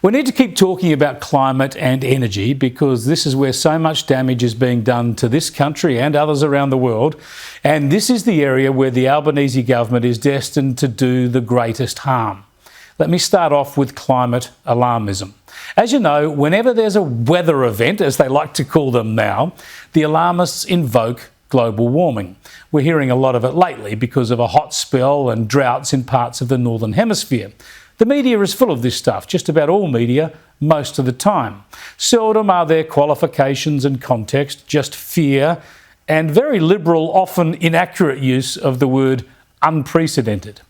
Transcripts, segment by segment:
We need to keep talking about climate and energy because this is where so much damage is being done to this country and others around the world. And this is the area where the Albanese government is destined to do the greatest harm. Let me start off with climate alarmism. As you know, whenever there's a weather event, as they like to call them now, the alarmists invoke global warming. We're hearing a lot of it lately because of a hot spell and droughts in parts of the northern hemisphere. The media is full of this stuff, just about all media, most of the time. Seldom are there qualifications and context, just fear and very liberal, often inaccurate use of the word unprecedented.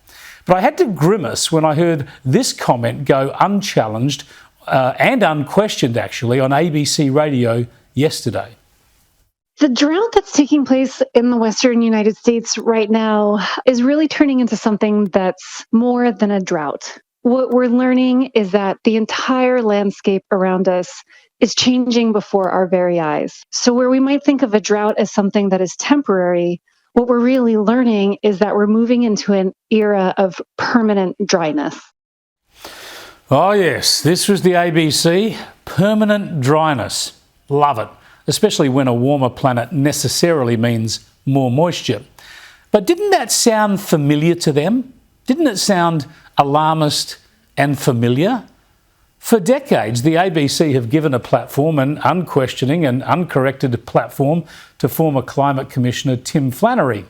But I had to grimace when I heard this comment go unchallenged and unquestioned, actually, on ABC radio yesterday. The drought that's taking place in the Western United States right now is really turning into something that's more than a drought. What we're learning is that the entire landscape around us is changing before our very eyes. So where we might think of a drought as something that is temporary, what we're really learning is that we're moving into an era of permanent dryness. Oh yes, this was the ABC, permanent dryness. Love it, especially when a warmer planet necessarily means more moisture. But didn't that sound familiar to them? Didn't it sound alarmist and familiar? For decades, the ABC have given a platform, an unquestioning and uncorrected platform, to former Climate Commissioner Tim Flannery.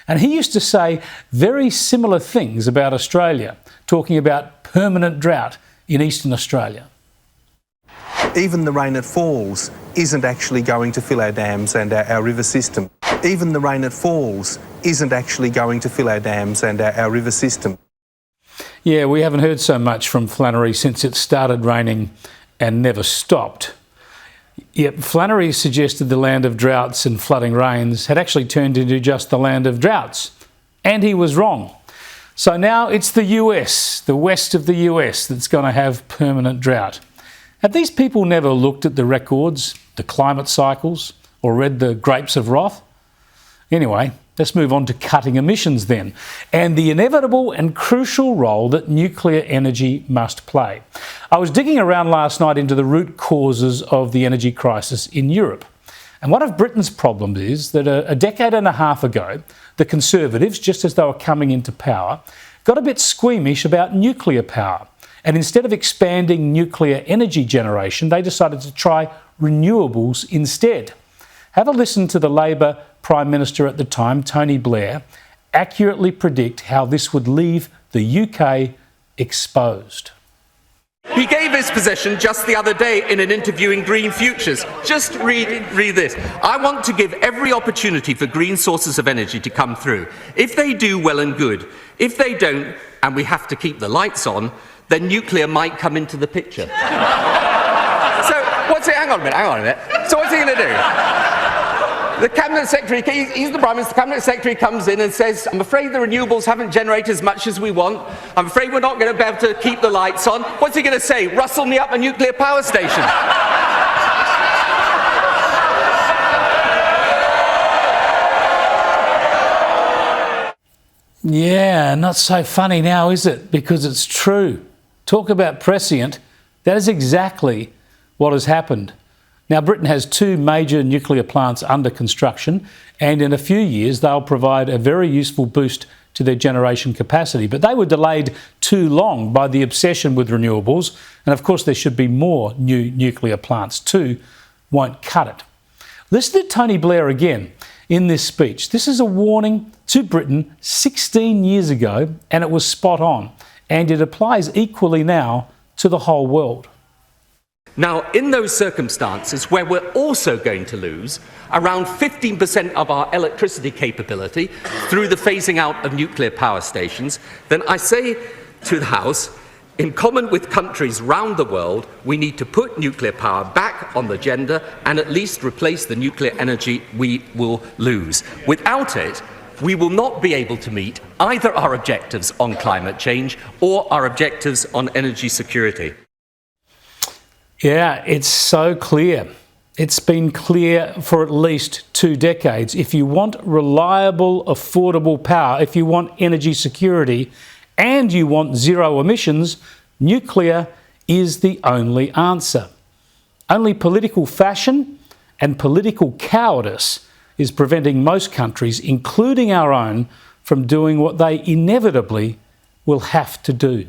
And he used to say very similar things about Australia, talking about permanent drought in eastern Australia. Even the rain that falls isn't actually going to fill our dams and our river system. Even the rain that falls isn't actually going to fill our dams and our river system. Yeah, we haven't heard so much from Flannery since it started raining and never stopped. Yet Flannery suggested the land of droughts and flooding rains had actually turned into just the land of droughts. And he was wrong. So now it's the US, the west of the US, that's going to have permanent drought. Have these people never looked at the records, the climate cycles, or read the Grapes of Wrath? Anyway, let's move on to cutting emissions then, and the inevitable and crucial role that nuclear energy must play. I was digging around last night into the root causes of the energy crisis in Europe. And one of Britain's problems is that a decade and a half ago, the Conservatives, just as they were coming into power, got a bit squeamish about nuclear power. And instead of expanding nuclear energy generation, they decided to try renewables instead. Have a listen to the Labor Prime Minister at the time, Tony Blair, accurately predict how this would leave the UK exposed. He gave his position just the other day in an interview in Green Futures. Just read this. I want to give every opportunity for green sources of energy to come through. If they do, well and good. If they don't, and we have to keep the lights on, then nuclear might come into the picture. Hang on a minute. So what's he going to do? The Cabinet Secretary, he's the Prime Minister, the Cabinet Secretary comes in and says, I'm afraid the renewables haven't generated as much as we want. I'm afraid we're not going to be able to keep the lights on. What's he going to say? Rustle me up a nuclear power station. Yeah, not so funny now, is it? Because it's true. Talk about prescient. That is exactly what has happened. Now, Britain has 2 major nuclear plants under construction, and in a few years they'll provide a very useful boost to their generation capacity. But they were delayed too long by the obsession with renewables, and of course there should be more new nuclear plants. 2 won't cut it. Listen to Tony Blair again in this speech. This is a warning to Britain 16 years ago, and it was spot on, and it applies equally now to the whole world. Now, in those circumstances where we're also going to lose around 15% of our electricity capability through the phasing out of nuclear power stations, then I say to the House, in common with countries round the world, we need to put nuclear power back on the agenda and at least replace the nuclear energy we will lose. Without it, we will not be able to meet either our objectives on climate change or our objectives on energy security. Yeah, it's so clear. It's been clear for at least 2 decades. If you want reliable, affordable power, if you want energy security, and you want zero emissions, nuclear is the only answer. Only political fashion and political cowardice is preventing most countries, including our own, from doing what they inevitably will have to do.